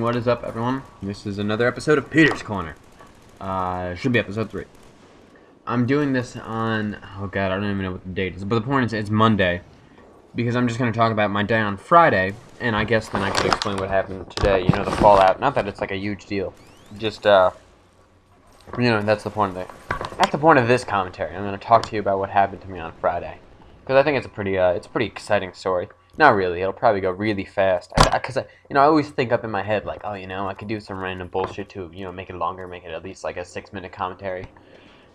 What is up, everyone? This is another episode of Peter's Corner. Should be episode 3. I'm doing this on, oh god, I don't even know what the date is, but the point is it's Monday, because I'm just going to talk about my day on Friday, and I guess then I could explain what happened today, you know, the fallout. Not that it's like a huge deal, just, that's the point of it. That's the point of this commentary. I'm going to talk to you about what happened to me on Friday, because I think it's a pretty exciting story. Not really. It'll probably go really fast. Because I always think up in my head, like, oh, I could do some random bullshit to, make it longer, make it at least like a 6-minute commentary.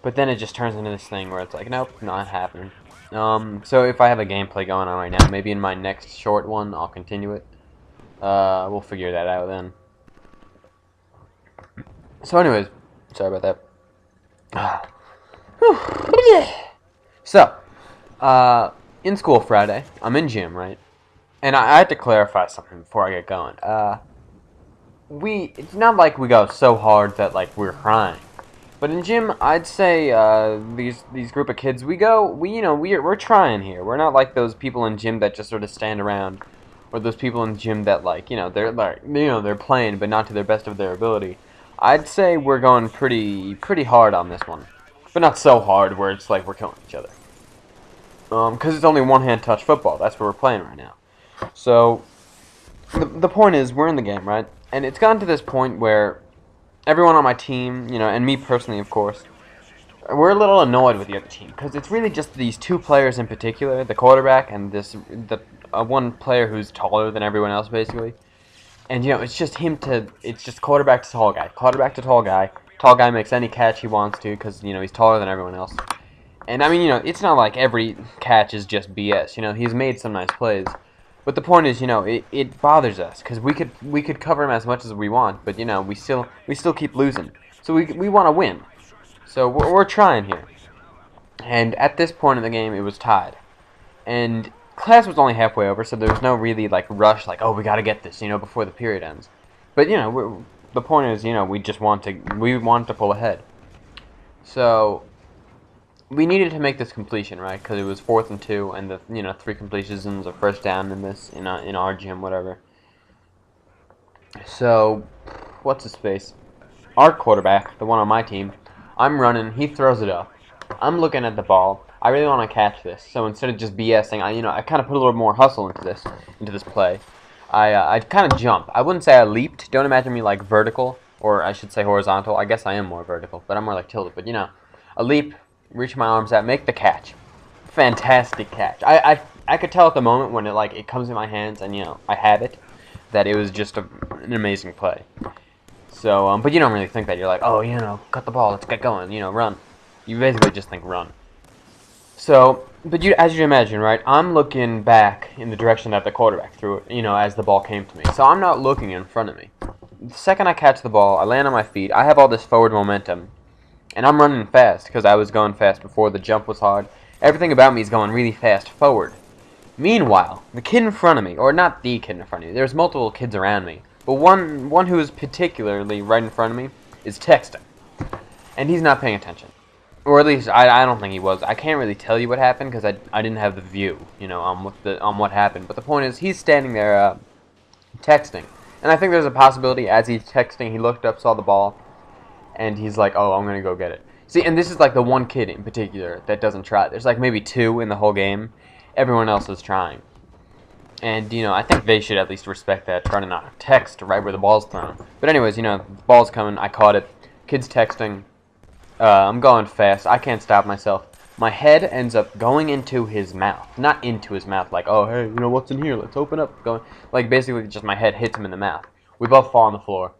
But then it just turns into this thing where it's like, nope, not happening. So if I have a gameplay going on right now, maybe in my next short one, I'll continue it. We'll figure that out then. So anyways, sorry about that. So, in school Friday, I'm in gym, right? And I had to clarify something before I get going. It's not like we go so hard that, like, we're crying. But in gym, I'd say, these group of kids, we're trying here. We're not like those people in gym that just sort of stand around. Or those people in gym that, they're playing, but not to their best of their ability. I'd say we're going pretty hard on this one. But not so hard where it's like we're killing each other. Because it's only one-hand touch football. That's what we're playing right now. So, the point is, we're in the game, right? And it's gotten to this point where everyone on my team, and me personally, of course, we're a little annoyed with the other team. Because it's really just these two players in particular, the quarterback and the one player who's taller than everyone else, basically. And, it's just it's just quarterback to tall guy. Quarterback to tall guy. Tall guy makes any catch he wants to because, he's taller than everyone else. And, I mean, it's not like every catch is just BS. He's made some nice plays. But the point is, it bothers us because we could cover him as much as we want, but we still keep losing. So we want to win. So we're trying here. And at this point in the game, it was tied. And class was only halfway over, so there was no really rush, oh, we got to get this, before the period ends. But the point is, we want to pull ahead. So we needed to make this completion, right? Because it was 4th and 2, and the 3 completions and a first down in our gym, whatever. So, what's his face? Our quarterback, the one on my team, I'm running. He throws it up. I'm looking at the ball. I really want to catch this. So instead of just BSing, I kind of put a little more hustle into this play. I kind of jump. I wouldn't say I leaped. Don't imagine me vertical, or I should say horizontal. I guess I am more vertical, but I'm more tilted. But a leap. Reach my arms out, make the catch. Fantastic catch. I could tell at the moment when it comes in my hands and I have it, that it was just an amazing play. So but you don't really think that. You're like, oh, cut the ball, let's get going, run. You basically just think run. So, but as you imagine, right? I'm looking back in the direction that the quarterback threw it, as the ball came to me. So I'm not looking in front of me. The second I catch the ball, I land on my feet. I have all this forward momentum. And I'm running fast, because I was going fast before. The jump was hard. Everything about me is going really fast forward. Meanwhile, the kid in front of me, or not the kid in front of me, there's multiple kids around me, but one who is particularly right in front of me is texting. And he's not paying attention. Or at least, I don't think he was. I can't really tell you what happened, because I didn't have the view, on what happened. But the point is, he's standing there, texting. And I think there's a possibility, as he's texting, he looked up, saw the ball, and he's like, oh, I'm going to go get it. See, and this is the one kid in particular that doesn't try. There's maybe 2 in the whole game. Everyone else is trying. And, I think they should at least respect that, trying to not text right where the ball's thrown. But anyways, the ball's coming. I caught it. Kid's texting. I'm going fast. I can't stop myself. My head ends up going into his mouth. Not into his mouth, oh, hey, what's in here? Let's open up. Going, basically just my head hits him in the mouth. We both fall on the floor.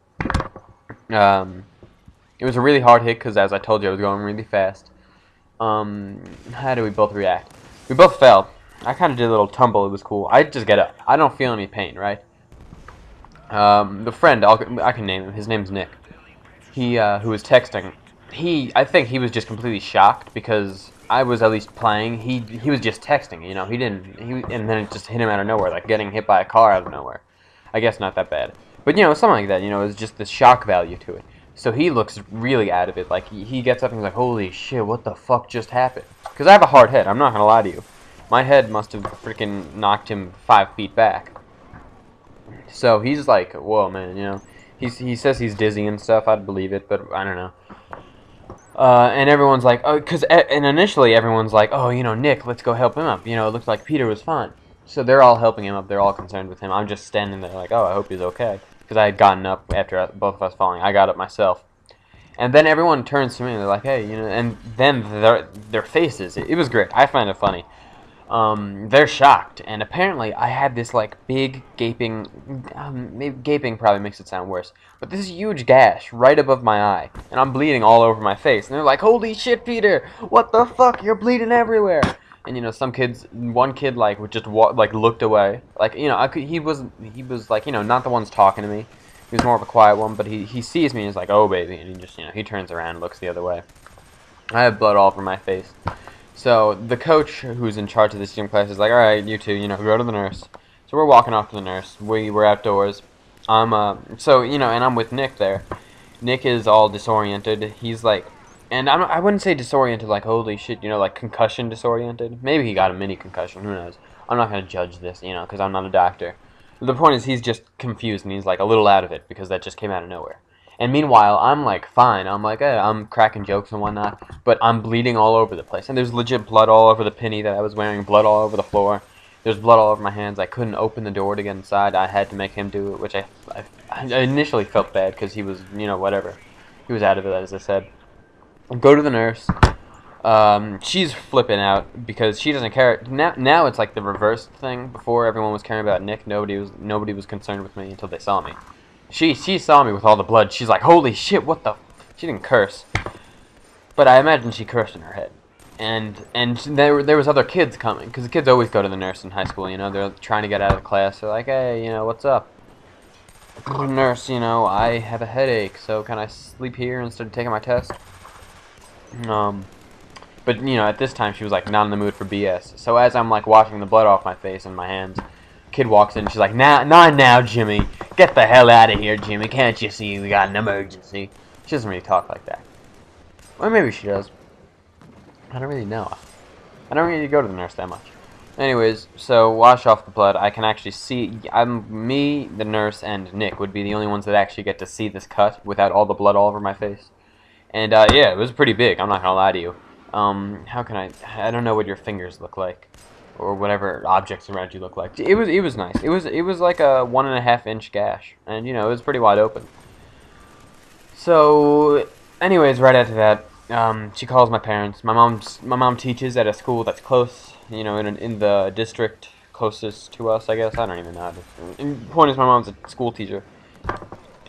It was a really hard hit because, as I told you, I was going really fast. How do we both react? We both fell. I kind of did a little tumble. It was cool. I just get up. I don't feel any pain, right? The friend, I can name him. His name's Nick. He, who was texting, I think he was just completely shocked because I was at least playing. He was just texting, and then it just hit him out of nowhere, getting hit by a car out of nowhere. I guess not that bad. But, something like that, it was just the shock value to it. So he looks really out of it. He gets up and he's like, holy shit, what the fuck just happened? Because I have a hard head. I'm not going to lie to you. My head must have freaking knocked him 5 feet back. So he's like, whoa, man, He says he's dizzy and stuff. I'd believe it, but I don't know. And everyone's like, oh, and initially everyone's like, oh, you know, Nick, let's go help him up. You know, it looked like Peter was fine. So they're all helping him up. They're all concerned with him. I'm just standing there like, oh, I hope he's okay. Because I had gotten up after both of us falling. I got up myself. And then everyone turns to me and they're like, hey, you know, and then their faces, it was great. I find it funny. They're shocked, and apparently I had this like big gaping, maybe gaping probably makes it sound worse, but this huge gash right above my eye, and I'm bleeding all over my face, and they're like, holy shit, Peter, what the fuck, you're bleeding everywhere. And you know, one kid like would just like looked away, like, you know, he was like, you know, not the ones talking to me, he was more of a quiet one, but he sees me and he's like, oh baby, and he just, you know, he turns around and looks the other way. I have blood all over my face. So the coach who's in charge of this gym class is like, all right, you two, you know, go to the nurse. So we're walking off to the nurse. We're outdoors. So you know, and I'm with Nick there. Nick is all disoriented. He's like, and I wouldn't say disoriented like holy shit, you know, like concussion disoriented. Maybe he got a mini concussion. Who knows? I'm not gonna judge this, you know, because I'm not a doctor. The point is, he's just confused and he's like a little out of it because that just came out of nowhere. And meanwhile, I'm like fine. I'm like, I'm cracking jokes and whatnot, but I'm bleeding all over the place. And there's legit blood all over the penny that I was wearing, blood all over the floor. There's blood all over my hands. I couldn't open the door to get inside. I had to make him do it, which I initially felt bad because he was, you know, whatever. He was out of it, as I said. Go to the nurse. She's flipping out because she doesn't care. Now it's like the reverse thing. Before, everyone was caring about Nick. Nobody was concerned with me until they saw me. She saw me with all the blood. She's like, holy shit, what the... She didn't curse. But I imagine she cursed in her head. And there was other kids coming. Because the kids always go to the nurse in high school, you know. They're trying to get out of class. They're like, hey, you know, what's up? Nurse, you know, I have a headache. So can I sleep here instead of taking my test? But, you know, at this time she was, like, not in the mood for BS. So as I'm, like, washing the blood off my face and my hands... Kid walks in, she's like, not now, Jimmy. Get the hell out of here, Jimmy. Can't you see we got an emergency? She doesn't really talk like that. Or maybe she does. I don't really know. I don't really go to the nurse that much. Anyways, so wash off the blood. I can actually see, me, the nurse, and Nick would be the only ones that actually get to see this cut without all the blood all over my face. And, yeah, it was pretty big. I'm not gonna lie to you. How can I don't know what your fingers look like. Or whatever objects around you look like. It was nice. It was like a 1.5 inch gash, and you know, it was pretty wide open. So, anyways, right after that, she calls my parents. My mom teaches at a school that's close, you know, in the district closest to us, I guess. I don't even know. The point is, my mom's a school teacher,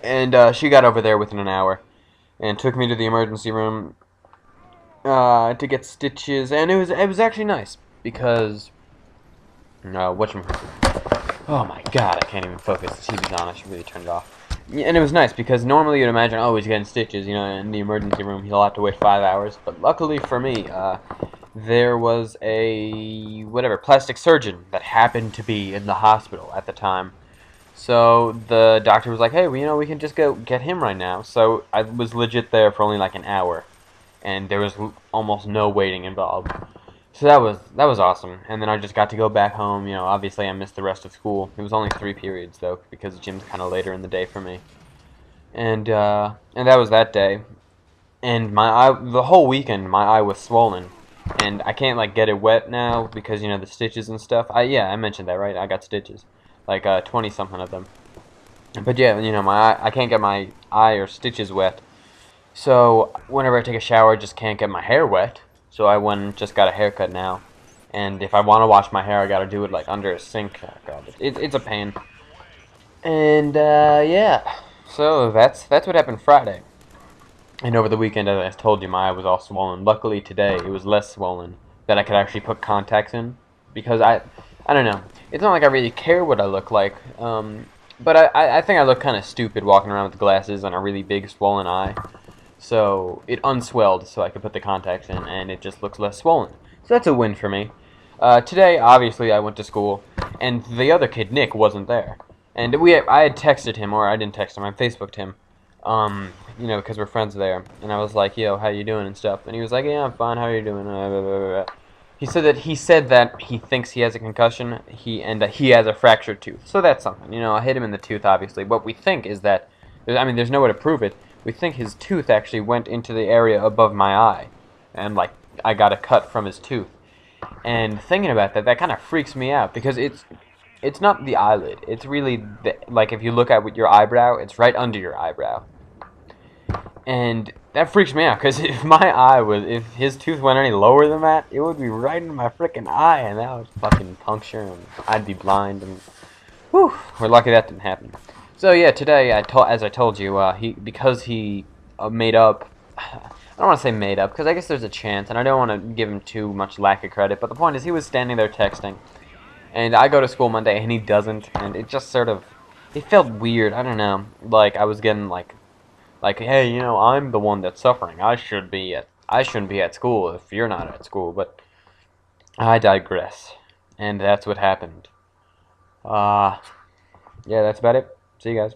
and she got over there within an hour, and took me to the emergency room to get stitches, and it was actually nice because. Oh my god, I can't even focus. The TV's on. I should really turn it off. Yeah, and it was nice because normally you'd imagine, oh, he's getting stitches, you know, in the emergency room. He'll have to wait 5 hours. But luckily for me, there was a plastic surgeon that happened to be in the hospital at the time. So the doctor was like, hey, well, you know, we can just go get him right now. So I was legit there for only like an hour, and there was almost no waiting involved. So that was awesome, and then I just got to go back home. You know, obviously I missed the rest of school. It was only 3 periods though, because gym's kind of later in the day for me. And that was that day. And my eye, the whole weekend, my eye was swollen, and I can't like get it wet now because you know the stitches and stuff. Yeah, I mentioned that, right? I got stitches, like 20 something of them. But yeah, you know, I can't get my eye or stitches wet. So whenever I take a shower, I just can't get my hair wet. So I went and just got a haircut now. And if I want to wash my hair, I gotta do it like under a sink. Oh, God, it's a pain. And yeah, so that's what happened Friday. And over the weekend, as I told you, my eye was all swollen. Luckily today, it was less swollen, that I could actually put contacts in. Because I don't know. It's not like I really care what I look like. But I think I look kind of stupid walking around with glasses and a really big swollen eye. So it unswelled so I could put the contacts in, and it just looks less swollen. So that's a win for me. Today, obviously, I went to school, and the other kid, Nick, wasn't there. And I had texted him, or I didn't text him, I Facebooked him, you know, because we're friends there. And I was like, yo, how you doing and stuff. And he was like, yeah, I'm fine, how are you doing? Blah, blah, blah, blah. He said that he thinks he has a concussion, and he has a fractured tooth. So that's something, you know, I hit him in the tooth, obviously. What we think is that I mean, there's no way to prove it. We think his tooth actually went into the area above my eye, and like I got a cut from his tooth. And thinking about that, that kind of freaks me out because it's not the eyelid. It's really like if you look at your eyebrow, it's right under your eyebrow. And that freaks me out because if his tooth went any lower than that, it would be right in my freaking eye, and that would fucking puncture, and I'd be blind. And whew, we're lucky that didn't happen. So yeah, today as I told you, because he made up. I don't want to say made up because I guess there's a chance, and I don't want to give him too much lack of credit. But the point is, he was standing there texting, and I go to school Monday, and he doesn't, and it just sort of, it felt weird. I don't know, like I was getting like, hey, you know, I'm the one that's suffering. I shouldn't be at school if you're not at school. But I digress, and that's what happened. Yeah, that's about it. See you guys.